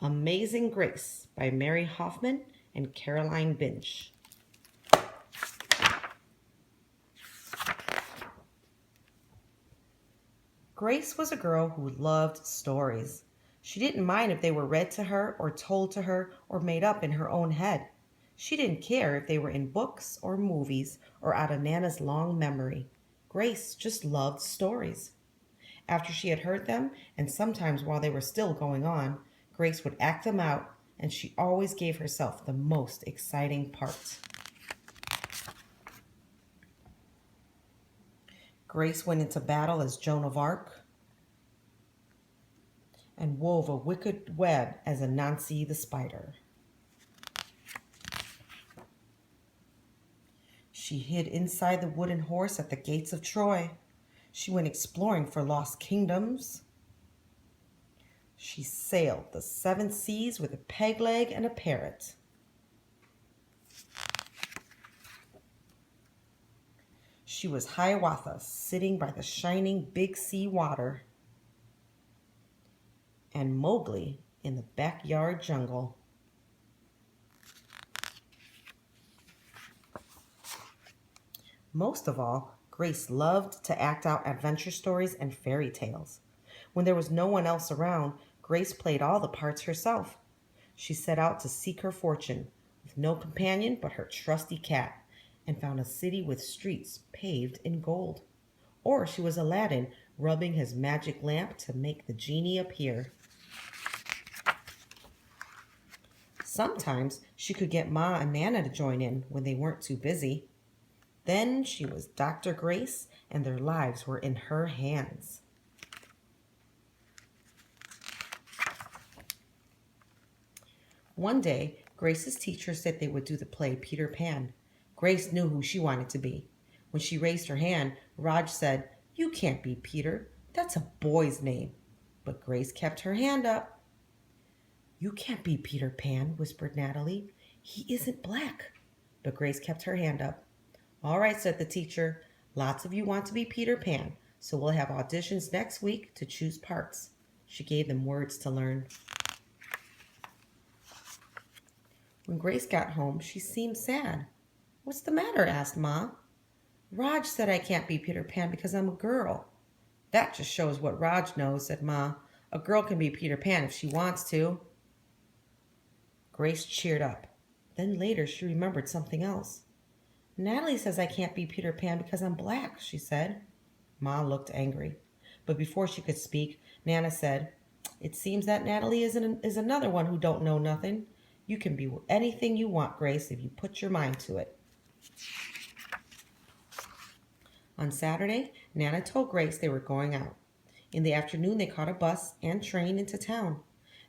Amazing Grace by Mary Hoffman and Caroline Binch. Grace was a girl who loved stories. She didn't mind if they were read to her or told to her or made up in her own head. She didn't care if they were in books or movies or out of Nana's long memory. Grace just loved stories. After she had heard them, and sometimes while they were still going on, Grace would act them out, and she always gave herself the most exciting part. Grace went into battle as Joan of Arc and wove a wicked web as Anansi the spider. She hid inside the wooden horse at the gates of Troy. She went exploring for lost kingdoms. She sailed the 7 seas with a peg leg and a parrot. She was Hiawatha, sitting by the shining big sea water, and Mowgli in the backyard jungle. Most of all, Grace loved to act out adventure stories and fairy tales. When there was no one else around, Grace played all the parts herself. She set out to seek her fortune, with no companion but her trusty cat, and found a city with streets paved in gold. Or she was Aladdin, rubbing his magic lamp to make the genie appear. Sometimes she could get Ma and Nana to join in when they weren't too busy. Then she was Dr. Grace, and their lives were in her hands. One day, Grace's teacher said they would do the play Peter Pan. Grace knew who she wanted to be. When she raised her hand, Raj said, "You can't be Peter. That's a boy's name." But Grace kept her hand up. "You can't be Peter Pan," whispered Natalie. "He isn't black." But Grace kept her hand up. "All right," said the teacher. "Lots of you want to be Peter Pan, so we'll have auditions next week to choose parts." She gave them words to learn. When Grace got home, she seemed sad. "What's the matter?" asked Ma. "Raj said I can't be Peter Pan because I'm a girl." "That just shows what Raj knows," said Ma. "A girl can be Peter Pan if she wants to." Grace cheered up. Then later she remembered something else. "Natalie says I can't be Peter Pan because I'm black," she said. Ma looked angry. But before she could speak, Nana said, "It seems that Natalie is another one who don't know nothing. You can be anything you want, Grace, if you put your mind to it." On Saturday, Nana told Grace they were going out. In the afternoon, they caught a bus and train into town.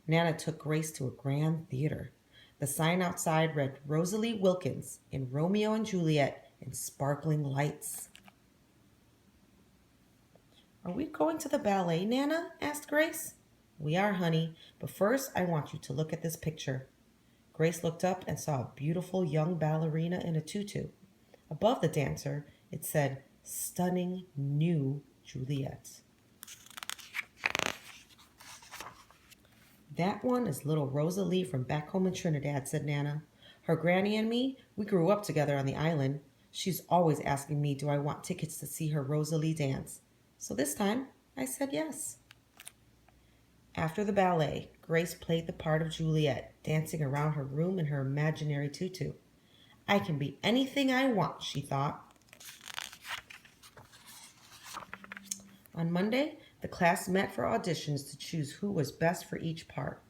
Nana took Grace to a grand theater. The sign outside read Rosalie Wilkins in Romeo and Juliet in sparkling lights. "Are we going to the ballet, Nana?" asked Grace. "We are, honey, but first I want you to look at this picture." Grace looked up and saw a beautiful young ballerina in a tutu. Above the dancer, it said, "Stunning New Juliet." "That one is little Rosalie from back home in Trinidad," said Nana. "Her granny and me, we grew up together on the island. She's always asking me do I want tickets to see her Rosalie dance. So this time, I said yes." After the ballet, Grace played the part of Juliet, dancing around her room in her imaginary tutu. "I can be anything I want," she thought. On Monday, the class met for auditions to choose who was best for each part.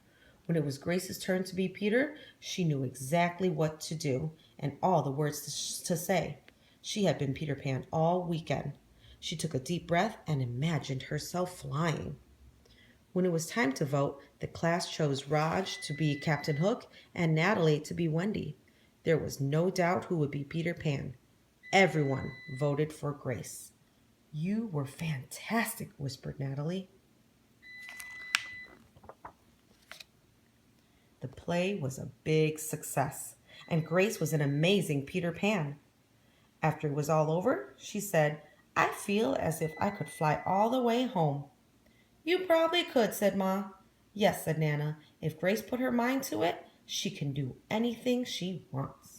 When it was Grace's turn to be Peter, she knew exactly what to do and all the words to say. She had been Peter Pan all weekend. She took a deep breath and imagined herself flying. When it was time to vote, the class chose Raj to be Captain Hook and Natalie to be Wendy. There was no doubt who would be Peter Pan. Everyone voted for Grace. "You were fantastic," whispered Natalie. The play was a big success, and Grace was an amazing Peter Pan. After it was all over, she said, "I feel as if I could fly all the way home." "You probably could," said Ma. Yes, said Nana. If Grace put her mind to it, she can do anything she wants.